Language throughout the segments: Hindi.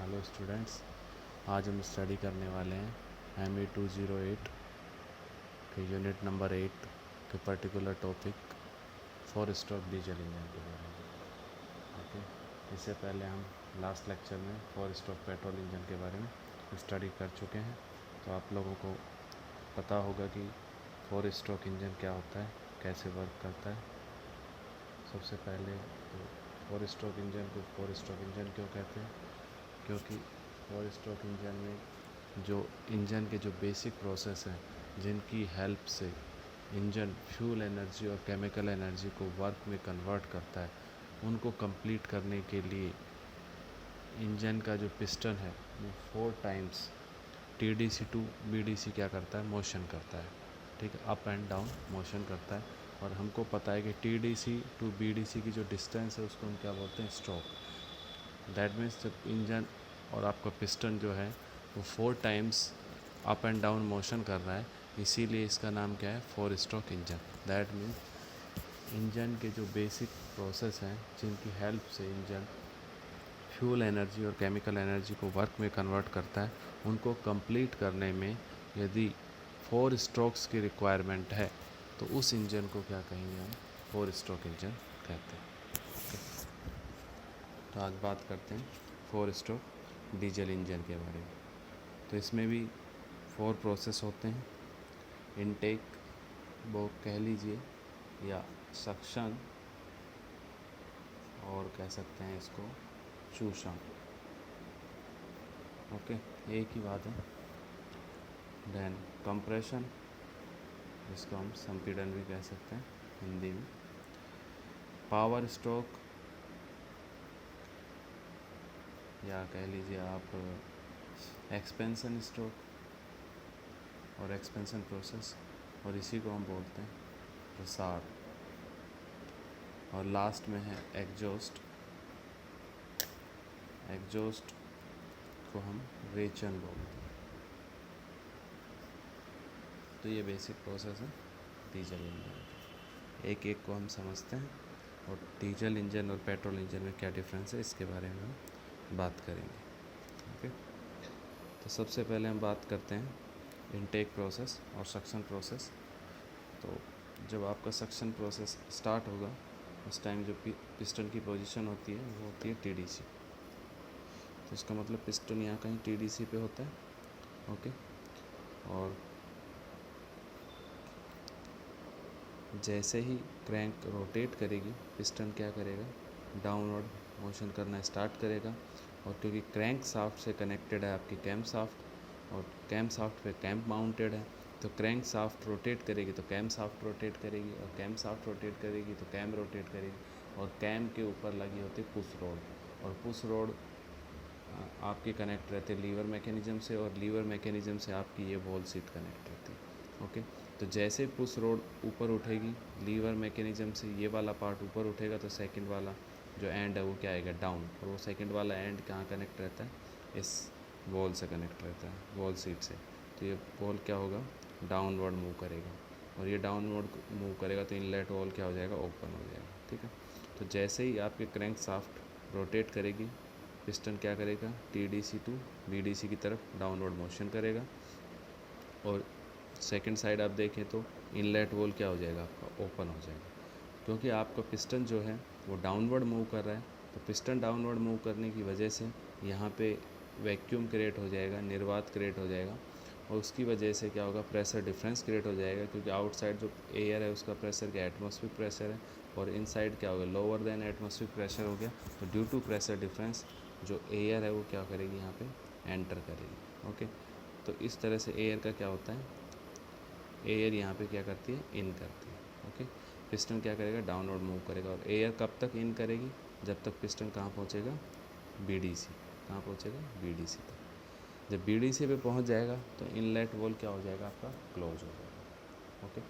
हेलो स्टूडेंट्स, आज हम स्टडी करने वाले हैं ME 208 के यूनिट नंबर 8 के particular topic 4 stroke diesel engine के बारे में। ओके, इससे पहले हम लास्ट लेक्चर में 4 स्ट्रोक पेट्रोल इंजन के बारे में स्टडी कर चुके हैं। तो आप लोगों को पता होगा कि 4 स्ट्रोक इंजन क्या होता है, कैसे वर्क करता है। सबसे पहले तो 4 स्ट्रोक इंजन को 4 स्ट्रोक इंजन क्यों कहते हैं? क्योंकि 4 स्ट्रोक इंजन में जो इंजन के जो बेसिक प्रोसेस हैं, जिनकी हेल्प से इंजन फ्यूल एनर्जी और केमिकल एनर्जी को वर्क में कन्वर्ट करता है, उनको कंप्लीट करने के लिए इंजन का जो पिस्टन है वो 4 टाइम्स TDC टू BDC क्या करता है, मोशन करता है। ठीक है, अप एंड डाउन मोशन करता है। और हमको पता है कि TDC टू BDC की जो डिस्टेंस है उसको हम क्या बोलते हैं, स्ट्रोक। दैट मीन्स जब इंजन और आपका पिस्टन जो है वो 4 times up and down motion कर रहा है, इसीलिए इसका नाम क्या है, 4 stroke engine. That means engine के जो बेसिक प्रोसेस हैं, जिनकी हेल्प से इंजन फ्यूल एनर्जी और केमिकल एनर्जी को वर्क में कन्वर्ट करता है, उनको कंप्लीट करने में यदि 4 स्ट्रोक्स की रिक्वायरमेंट है तो उस इंजन को क्या कहेंगे, हम 4 स्ट्रोक इंजन कहते हैं। तो आज बात करते हैं 4 स्ट्रोक डीजल इंजन के बारे में। तो इसमें भी 4 प्रोसेस होते हैं। इनटेक वो कह लीजिए, या सक्शन, और कह सकते हैं इसको चूषण। ओके, एक ही बात है। देन कंप्रेशन, जिसको हम संपीड़न भी कह सकते हैं हिंदी में। पावर स्ट्रोक, या कह लीजिए आप एक्सपेंशन स्ट्रोक और एक्सपेंशन प्रोसेस, और इसी को हम बोलते हैं प्रसार। और लास्ट में है एग्जॉस्ट। एग्जॉस्ट को हम रेचन बोलते हैं। तो ये बेसिक प्रोसेस है डीजल इंजन। एक एक को हम समझते हैं, और डीजल इंजन और पेट्रोल इंजन में क्या डिफरेंस है इसके बारे में हम बात करेंगे। ओके, तो सबसे पहले हम बात करते हैं इनटेक प्रोसेस और सक्शन प्रोसेस। तो जब आपका सक्शन प्रोसेस स्टार्ट होगा, उस टाइम जो पिस्टन की पोजीशन होती है वो होती है TDC। तो इसका मतलब पिस्टन यहाँ कहीं TDC पे होता है। ओके, और जैसे ही क्रैंक रोटेट करेगी, पिस्टन क्या करेगा, डाउनवर्ड मोशन करना स्टार्ट करेगा। और क्योंकि क्रैंक साफ्ट से कनेक्टेड है आपकी कैम साफ्ट, और कैम साफ्ट पे कैम्प माउंटेड है, तो क्रैंक साफ्ट रोटेट करेगी तो कैम साफ्ट रोटेट करेगी, और कैम साफ्ट रोटेट करेगी तो कैम रोटेट करेगी। और कैम के ऊपर लगी होती है पुश रोड, और पुश रोड आपके कनेक्ट रहते लीवर मैकेनिज़्म से, और लीवर मैकेनिज़्म से आपकी ये वॉल सीट कनेक्ट रहती है। ओके, तो जैसे पुश रोड ऊपर उठेगी लीवर मैकेनिज़्म से, ये वाला पार्ट ऊपर उठेगा, तो सेकंड वाला जो एंड है वो क्या आएगा, डाउन। और वो सेकंड वाला एंड कहाँ कनेक्ट रहता है, इस वॉल से कनेक्ट रहता है, वॉल सीट से। तो ये वॉल क्या होगा, डाउनवर्ड मूव करेगा, और ये डाउनवर्ड मूव करेगा तो इनलेट वॉल क्या हो जाएगा, ओपन हो जाएगा। ठीक है, तो जैसे ही आपके क्रैंक साफ्ट रोटेट करेगी, पिस्टन क्या करेगा, TDC टू BDC की तरफ डाउनवर्ड मोशन करेगा। और सेकंड साइड आप देखें तो इनलेट वॉल क्या हो जाएगा, आपका ओपन हो जाएगा। क्योंकि आपका पिस्टन जो है वो डाउनवर्ड मूव कर रहा है, तो पिस्टन डाउनवर्ड मूव करने की वजह से यहाँ पे वैक्यूम क्रिएट हो जाएगा, निर्वात क्रिएट हो जाएगा। और उसकी वजह से क्या होगा, प्रेशर डिफरेंस क्रिएट हो जाएगा, क्योंकि आउटसाइड जो एयर है उसका प्रेशर क्या, एटमॉस्फेरिक प्रेशर है, और इनसाइड क्या होगा, लोअर देन एटमॉस्फेरिक प्रेशर हो गया। तो ड्यू टू प्रेशर डिफरेंस जो एयर है वो क्या करेगी, यहाँ पे एंटर करेगी। ओके, तो इस तरह से एयर का क्या होता है, एयर यहाँ पे क्या करती है, इन करती है। ओके, पिस्टन क्या करेगा, डाउनवर्ड मूव करेगा। और एयर कब तक इन करेगी, जब तक पिस्टन कहाँ पहुँचेगा, BDC। कहाँ पहुँचेगा, BDC तक। जब BDC पे पहुँच जाएगा तो इनलेट वॉल क्या हो जाएगा, आपका क्लोज हो जाएगा। ओके,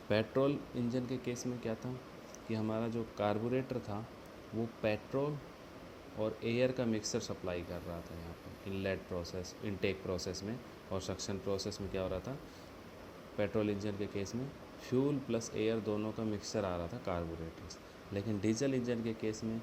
पेट्रोल इंजन के केस में क्या था कि हमारा जो कार्बोरेटर था वो पेट्रोल और एयर का मिक्सर सप्लाई कर रहा था यहाँ पर इनलेट प्रोसेस, इनटेक प्रोसेस में। और सक्शन प्रोसेस में क्या हो रहा था, पेट्रोल इंजन के केस में फ्यूल प्लस एयर दोनों का मिक्सचर आ रहा था कार्बोरेटर से। लेकिन डीजल इंजन के केस में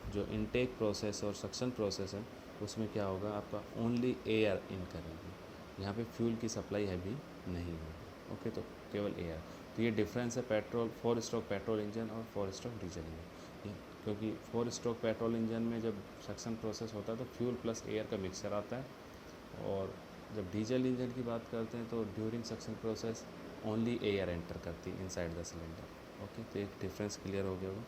जो इनटेक प्रोसेस और सक्शन प्रोसेस है उसमें क्या होगा, आपका ओनली एयर इन करेंगे, यहाँ पे फ्यूल की सप्लाई हैवी नहीं होगी। ओके, तो केवल एयर। तो ये डिफरेंस है पेट्रोल 4 स्ट्रोक पेट्रोल इंजन और 4 स्ट्रोक डीजल इंजन। क्योंकि 4 स्ट्रोक पेट्रोल इंजन में जब सक्शन प्रोसेस होता है तो फ्यूल प्लस एयर का मिक्सचर आता है, और जब डीजल इंजन की बात करते हैं तो during suction process only air enter करती है इनसाइड द सिलेंडर। ओके, तो एक डिफरेंस क्लियर हो गया होगा।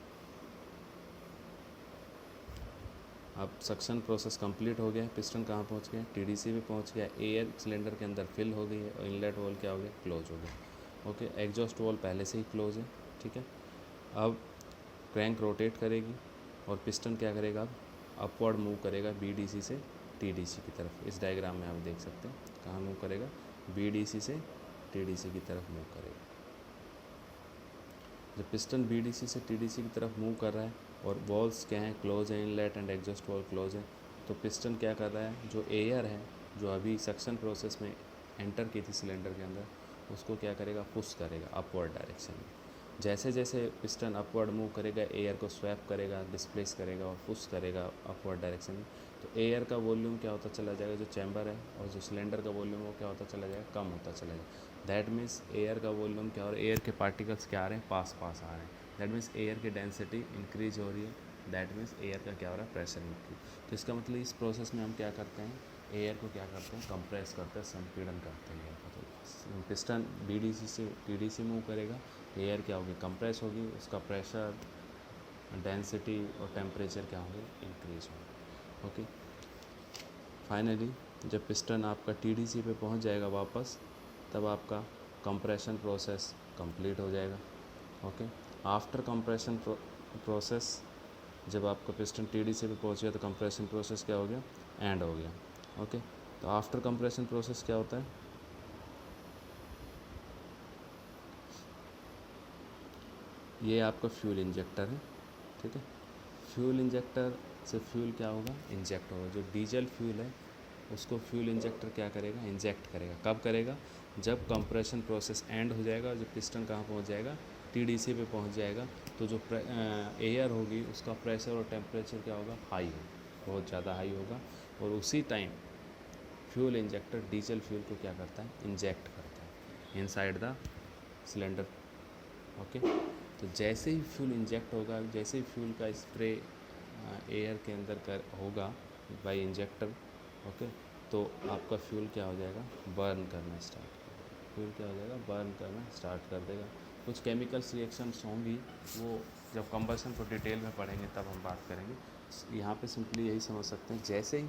अब सक्शन प्रोसेस कंप्लीट हो गया, पिस्टन कहाँ पहुँच गया, टीडीसी पे पहुँच गया, एयर सिलेंडर के अंदर फिल हो गई है और इनलेट वॉल क्या हो गया, क्लोज हो गया। ओके, एग्जॉस्ट वॉल पहले से ही क्लोज है। ठीक है, अब क्रैंक रोटेट करेगी और पिस्टन क्या करेगा, अब अपवर्ड मूव करेगा बीडीसी से टीडीसी की तरफ। इस डायग्राम में आप देख सकते हैं कहाँ मूव करेगा, बीडीसी से टीडीसी की तरफ मूव करेगा। जब पिस्टन बीडीसी से टीडीसी की तरफ मूव कर रहा है और वॉल्स क्या हैं, क्लोज है, inlet and exhaust valve close है, तो पिस्टन क्या कर रहा है, जो एयर है जो अभी सक्शन प्रोसेस में एंटर की थी सिलेंडर के अंदर, उसको क्या करेगा, पुश करेगा अपवर्ड डायरेक्शन में। जैसे जैसे पिस्टन अपवर्ड मूव करेगा, एयर को स्वैप करेगा, डिस्प्लेस करेगा और पुश करेगा अपवर्ड डायरेक्शन में, तो एयर का वॉल्यूम क्या होता चला जाएगा, जो चैम्बर है और जो सिलेंडर का वॉल्यूम वो क्या होता चला जाएगा, कम होता चला जाएगा। दैट मीन्स एयर का वॉल्यूम क्या हो रहा है, एयर के पार्टिकल्स क्या आ रहे हैं, पास पास आ रहे हैं। दैट मीन्स एयर की डेंसिटी इंक्रीज हो रही है। दैट मीन्स एयर का क्या हो रहा है, प्रेशर इंक्रीज। तो इसका मतलब इस प्रोसेस में हम क्या करते हैं, एयर को क्या करते हैं, कंप्रेस करते हैं, संपीड़न करते हैं एयर का। तो पिस्टन बीडीसी से टीडीसी मूव करेगा, एयर क्या होगी, कंप्रेस होगी, उसका प्रेशर, डेंसिटी और टेम्परेचर क्या होंगे, इंक्रीज होंगे। ओके, फाइनली जब पिस्टन आपका टीडीसी पे पहुंच जाएगा वापस, तब आपका कंप्रेशन प्रोसेस कंप्लीट हो जाएगा। ओके, आफ्टर कंप्रेशन प्रोसेस जब आपका पिस्टन टीडीसी पे पहुंच गया तो कंप्रेशन प्रोसेस क्या हो गया, एंड हो गया। ओके, तो आफ्टर कंप्रेशन प्रोसेस क्या होता है, ये आपका फ्यूल इंजेक्टर है। ठीक है, फ्यूल इंजेक्टर से फ्यूल क्या होगा, इंजेक्ट होगा। जो डीजल फ्यूल है उसको फ्यूल इंजेक्टर क्या करेगा, इंजेक्ट करेगा। कब करेगा, जब कंप्रेशन प्रोसेस एंड हो जाएगा, जब पिस्टन कहाँ पहुँच जाएगा, टीडीसी पे पहुँच जाएगा, तो जो एयर होगी उसका प्रेशर और टेम्परेचर क्या होगा, हाई होगा, बहुत ज़्यादा हाई होगा। और उसी time fuel injector diesel fuel को क्या करता है, इंजेक्ट करता है इनसाइड द सिलेंडर। ओके, तो जैसे ही फ्यूल इंजेक्ट होगा, जैसे ही फ्यूल का स्प्रे एयर के अंदर कर होगा बाय इंजेक्टर, ओके, तो आपका फ्यूल क्या हो जाएगा, बर्न करना स्टार्ट कर देगा। फ्यूल क्या हो जाएगा, बर्न करना स्टार्ट कर देगा। कुछ केमिकल्स रिएक्शंस होंगी, वो जब कंबशन को डिटेल में पढ़ेंगे तब हम बात करेंगे। यहाँ पे सिंपली यही समझ सकते हैं, जैसे ही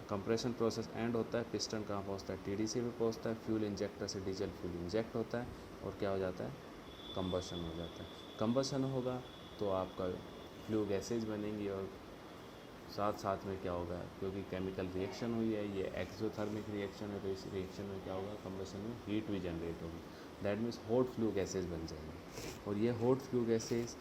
कंप्रेशन प्रोसेस एंड होता है, पिस्टन कहाँ पहुँचता है, टीडीसी पे पहुँचता है, फ्यूल इंजेक्टर से डीजल फ्यूल इंजेक्ट होता है और क्या हो जाता है, कंबशन हो जाता है। कंबशन होगा तो आपका फ्लू गैसेज बनेंगी और साथ साथ में क्या होगा, क्योंकि केमिकल रिएक्शन हुई है, ये एक्सोथर्मिक रिएक्शन है, तो इस रिएक्शन में क्या होगा, कंबशन में हीट भी जनरेट होगी। That means hot flu gases बन जाएंगे, और ये हॉट फ्लू गैसेज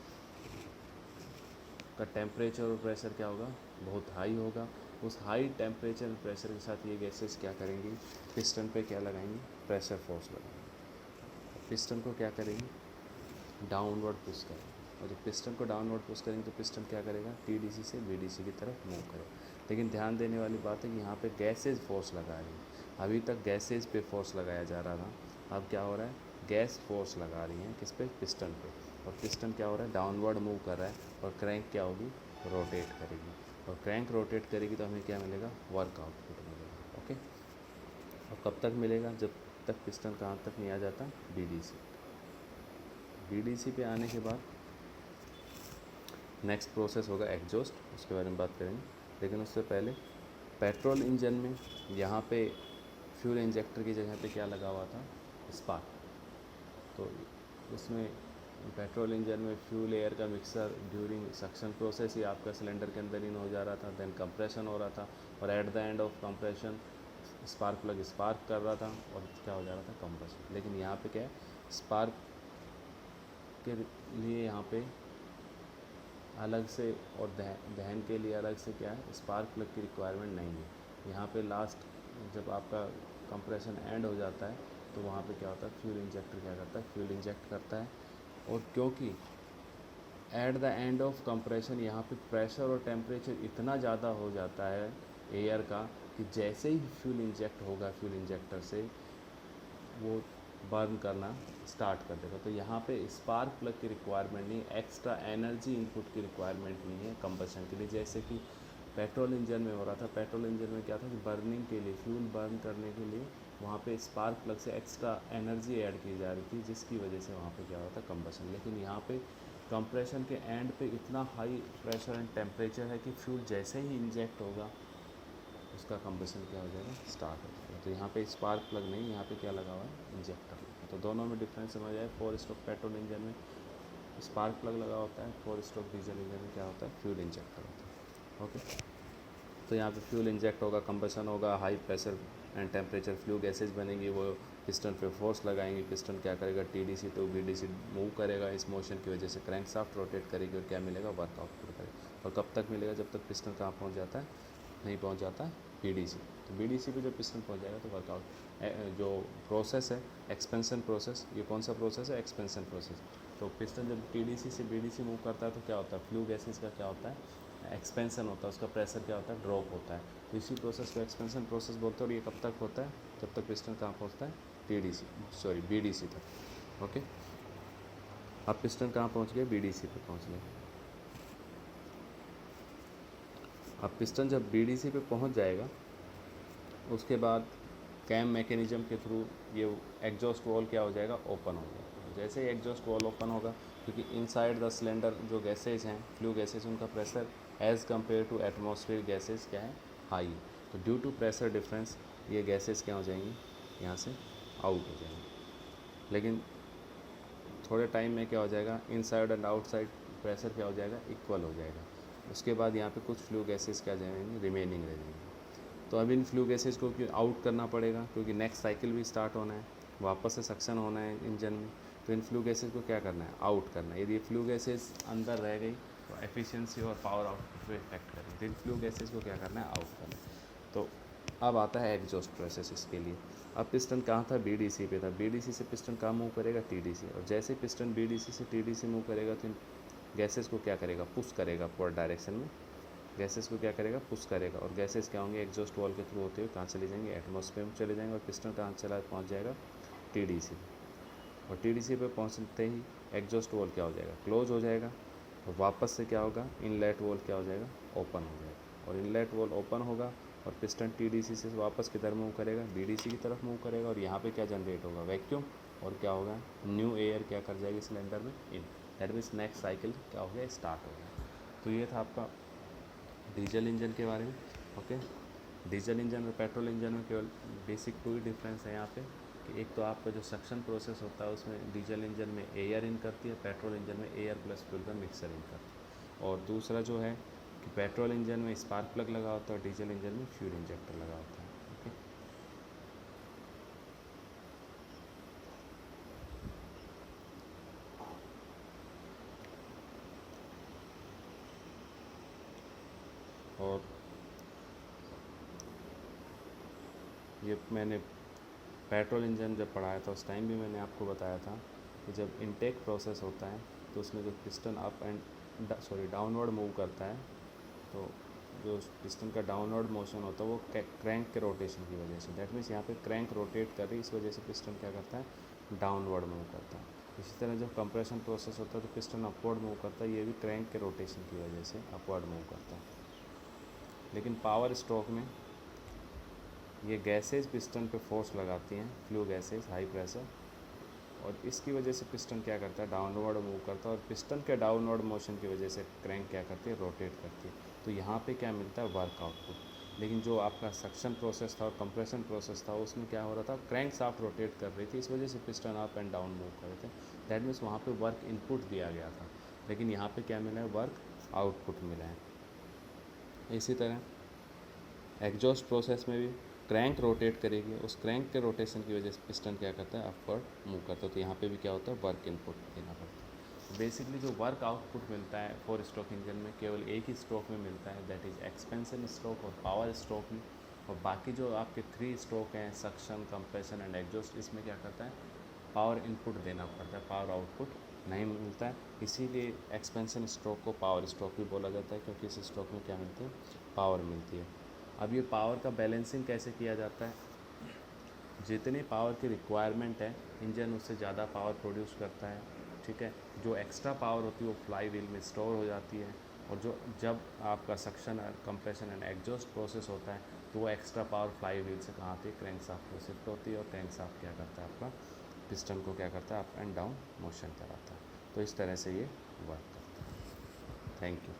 का टेम्परेचर और प्रेशर क्या होगा, बहुत हाई होगा। उस हाई टेम्परेचर और प्रेशर के साथ ये गैसेज क्या करेंगी, पिस्टन पे क्या लगाएंगी, प्रेशर फोर्स लगाएंगी। पिस्टन को क्या करेंगी, डाउनवर्ड पुश करेंगे, और जब पिस्टन को डाउनवर्ड पुश करेंगे तो पिस्टन क्या करेगा, टीडीसी से बीडीसी की तरफ मूव करेगा। लेकिन ध्यान देने वाली बात है कि यहाँ पे गैसेज फोर्स लगा रही है। अभी तक गैसेज पे फोर्स लगाया जा रहा था, अब क्या हो रहा है, गैस फोर्स लगा रही हैं किस पे, पिस्टन पे। और पिस्टन क्या हो रहा है, डाउनवर्ड मूव कर रहा है, और क्रैंक क्या होगी, रोटेट करेगी। और क्रैंक रोटेट करेगी तो हमें क्या मिलेगा, वर्क आउटपुट मिलेगा। ओके, और कब तक मिलेगा, जब तक पिस्टन कहाँ तक नहीं आ जाता, बीडीसी। बीडीसी पे आने के बाद नेक्स्ट प्रोसेस होगा एग्जॉस्ट, उसके बारे में बात करेंगे। लेकिन उससे पहले पेट्रोल इंजन में यहाँ पे फ्यूल इंजेक्टर की जगह पे क्या लगा हुआ था, स्पार्क। तो उसमें पेट्रोल इंजन में फ्यूल एयर का मिक्सर ड्यूरिंग सक्शन प्रोसेस ही आपका सिलेंडर के अंदर इन हो जा रहा था, देन कंप्रेशन हो रहा था, और at the end of compression spark plug spark कर रहा था और क्या हो जा रहा था, कंप्रेशन। लेकिन यहाँ पे क्या है, स्पार्क के लिए यहाँ पे अलग से और दहन के लिए अलग से क्या है, स्पार्क प्लग की रिक्वायरमेंट नहीं है। यहाँ पे लास्ट जब आपका कंप्रेशन एंड हो जाता है तो वहाँ पे क्या होता है, फ्यूल इंजेक्टर क्या करता है, फ्यूल इंजेक्ट करता है। और क्योंकि at the end of compression यहाँ पे प्रेशर और टेम्परेचर इतना ज़्यादा हो जाता है एयर का कि जैसे ही फ्यूल इंजेक्ट होगा फ्यूल इंजेक्टर से वो बर्न करना स्टार्ट कर देगा। तो यहाँ पे स्पार्क प्लग की रिक्वायरमेंट नहीं, एक्स्ट्रा एनर्जी इनपुट की रिक्वायरमेंट नहीं है कंबशन के लिए, जैसे कि पेट्रोल इंजन में हो रहा था। पेट्रोल इंजन में क्या था कि बर्निंग के लिए, फ्यूल बर्न करने के लिए वहाँ पे स्पार्क प्लग से एक्स्ट्रा एनर्जी ऐड की जा रही थी, जिसकी वजह से वहाँ पे क्या होता था कंबशन। लेकिन यहाँ पे कंप्रेशन के एंड पे इतना हाई प्रेशर एंड टेम्परेचर है कि फ्यूल जैसे ही इंजेक्ट होगा उसका कंबशन क्या हो जाएगा, स्टार्ट हो जाएगा। तो यहाँ पे स्पार्क प्लग नहीं, यहाँ पे क्या लगा हुआ है, इंजेक्टर। तो दोनों में डिफरेंस समझ आए। 4 स्ट्रोक पेट्रोल इंजन में स्पार्क प्लग लगा होता है, 4 स्ट्रोक डीजल इंजन में क्या होता है, फ्यूल इंजेक्टर होता है। ओके, तो यहाँ पे फ्यूल इंजेक्ट होगा, कंबशन होगा, high pressure and temperature flu gases बनेंगी, वो पिस्टन पे फोर्स लगाएंगे। पिस्टन क्या करेगा, टीडीसी टू बीडीसी मूव करेगा, इस मोशन की वजह से क्रैंकशाफ्ट रोटेट करेगी और क्या मिलेगा, वर्क आउटपुट करेगा। और कब तक मिलेगा, जब तक पिस्टन कहाँ पहुँच जाता है, नहीं पहुँच जाता है बीडीसी। तो बीडीसी पे जब पिस्टन पहुँच जाएगा तो वर्कआउट जो प्रोसेस है एक्सपेंशन प्रोसेस, ये कौन सा प्रोसेस है, एक्सपेंशन प्रोसेस। तो पिस्टन जब टीडीसी से बीडीसी मूव करता है तो क्या होता है, फ्लू गैसेज का क्या होता है, एक्सपेंशन होता है, उसका प्रेशर क्या होता है, ड्रॉप होता है। तो इसी प्रोसेस को एक्सपेंशन प्रोसेस बोलते हैं। और ये कब तक होता है, जब तक पिस्टन कहाँ पहुँचता है, बीडीसी तक। ओके, अब पिस्टन कहाँ पहुँच गए, बीडीसी पे पहुँच गए। अब पिस्टन जब बीडीसी पे पहुँच जाएगा उसके बाद कैम मैकेनिज्म के थ्रू ये एग्जॉस्ट वॉल क्या हो जाएगा, ओपन हो जाएगा। जैसे ही एग्जॉस्ट वॉल ओपन होगा, क्योंकि इनसाइड द सिलेंडर जो गैसेज हैं, फ्लू गैसेज, उनका pressure as compared to atmosphere gases क्या है, हाई। तो ड्यू टू प्रेशर डिफरेंस ये गैसेज क्या हो जाएंगी, यहाँ से आउट हो जाएंगी। लेकिन थोड़े टाइम में क्या हो जाएगा, इनसाइड एंड आउटसाइड प्रेशर क्या हो जाएगा, इक्वल हो जाएगा। उसके बाद यहाँ पे कुछ फ्लू गैसेज क्या जाएंगे, रिमेनिंग रह जाएंगे। तो अब इन फ्लू गैसेज को आउट करना पड़ेगा, क्योंकि नेक्स्ट साइकिल भी स्टार्ट होना है, वापस से सक्शन होना है इंजन में। तो इन फ्लू गैसेज को क्या करना है, आउट करना है। यदि ये फ्लू गैसेज अंदर रह गई तो एफिशिएंसी और पावर आउटपुट को इफेक्ट करेगी। तो इन फ्लू गैसेज को क्या करना है, आउट करना है। तो अब आता है एग्जॉस्ट प्रोसेस इसके लिए। अब पिस्टन कहाँ था, बीडीसी पे था। बीडीसी से पिस्टन कहाँ मूव करेगा, टीडीसी। और जैसे पिस्टन बीडीसी से टीडीसी मूव करेगा तो इन गैसेज को क्या करेगा, पुश करेगा अपवर्ड डायरेक्शन में। गैसेस को क्या करेगा, पुश करेगा। और गैसेस क्या होंगे, एग्जॉस्ट वॉल के थ्रू होते हुए कहाँ चले जाएंगे, एटमॉस्फेयर में चले जाएंगे। और पिस्टन कहाँ पहुँच जाएगा, टीडीसी। और टीडीसी पे पहुँचते ही एग्जॉस्ट वॉल क्या हो जाएगा, क्लोज हो जाएगा। और वापस से क्या होगा, इनलेट वॉल क्या हो जाएगा, ओपन हो जाएगा। और इनलेट वॉल ओपन होगा और पिस्टन टीडीसी से वापस किधर मूव करेगा, बीडीसी की तरफ मूव करेगा। और यहाँ पे क्या जनरेट होगा, वैक्यूम। और क्या होगा, न्यू एयर क्या कर जाएगी सिलेंडर में, इन। दैट मीन्स नेक्स्ट साइकिल क्या हो गया, स्टार्ट हो गया। तो ये था आपका डीजल इंजन के बारे में। ओके, डीजल इंजन और पेट्रोल इंजन में केवल बेसिक टू ही डिफरेंस है यहाँ पे, कि एक तो आपका जो सक्शन प्रोसेस होता है उसमें डीजल इंजन में एयर इन करती है, पेट्रोल इंजन में एयर प्लस फ्यूल का मिक्सर इन करती है। और दूसरा जो है कि पेट्रोल इंजन में स्पार्क प्लग लगा होता है और डीजल इंजन में फ्यूल इंजेक्टर लगा होता है। ओके, और ये मैंने पेट्रोल इंजन जब पढ़ाया था उस टाइम भी मैंने आपको बताया था कि जब इनटेक प्रोसेस होता है तो उसमें जो piston up and downward move करता है, तो जो पिस्टन का डाउनवर्ड मोशन होता है वो क्रैंक के रोटेशन की वजह से, दैट मीन्स यहाँ पे क्रैंक रोटेट कर रही है, इस वजह से पिस्टन क्या करता है, डाउनवर्ड मूव करता है। इसी तरह जब कंप्रेशन प्रोसेस होता है तो पिस्टन अपवर्ड मूव करता है, ये भी क्रैंक के रोटेशन की वजह से अपवर्ड मूव करता है। लेकिन पावर स्ट्रोक में ये गैसेज पिस्टन पे फोर्स लगाती हैं, फ्लू गैसेज, हाई प्रेशर। और इसकी वजह से पिस्टन क्या करता है, डाउनवर्ड मूव करता है। और पिस्टन के डाउनवर्ड मोशन की वजह से क्रैंक क्या करती है, रोटेट करती है। तो यहाँ पे क्या मिलता है, वर्क आउटपुट। लेकिन जो आपका सक्शन प्रोसेस था और कंप्रेशन प्रोसेस था उसमें क्या हो रहा था, क्रैंक शाफ्ट रोटेट कर रही थी, इस वजह से piston up and down move कर रहे थे। दैट मीन्स वहाँ पे वर्क इनपुट दिया गया था, लेकिन यहाँ पे क्या मिला है, वर्क आउटपुट मिला है। इसी तरह एग्जॉस्ट प्रोसेस में भी क्रैंक रोटेट करेगी, उस क्रैंक के रोटेशन की वजह से पिस्टन क्या करता है, अपवर्ड मूव करता है। तो यहाँ पे भी क्या होता है, वर्क इनपुट देना पड़ता है। बेसिकली जो वर्क आउटपुट मिलता है 4 स्ट्रोक इंजन में केवल एक ही स्ट्रोक में मिलता है, दैट इज़ एक्सपेंशन स्ट्रोक और पावर स्ट्रोक में। और बाकी जो आपके 3 स्ट्रोक हैं, सक्शन, कंप्रेशन एंड एग्जॉस्ट, इसमें क्या करता है, पावर इनपुट देना पड़ता है, पावर आउटपुट नहीं मिलता है। इसीलिए एक्सपेंशन स्ट्रोक को पावर स्ट्रोक भी बोला जाता है, क्योंकि इस स्ट्रोक में क्या मिलती है, पावर मिलती है। अब ये पावर का बैलेंसिंग कैसे किया जाता है, जितनी पावर की रिक्वायरमेंट है इंजन उससे ज़्यादा पावर प्रोड्यूस करता है, ठीक है। जो एक्स्ट्रा पावर होती है वो फ्लाई व्हील में स्टोर हो जाती है, और जो जब आपका suction compression and exhaust process होता है तो वो एक्स्ट्रा पावर फ्लाई व्हील से कहाँ आती है, क्रैंक शाफ्ट में शिफ्ट होती है, और क्रैंक शाफ्ट क्या करता है, आपका पिस्टन को क्या करता है, अप एंड डाउन मोशन कराता है। तो इस तरह से ये वर्क करता है। Thank you.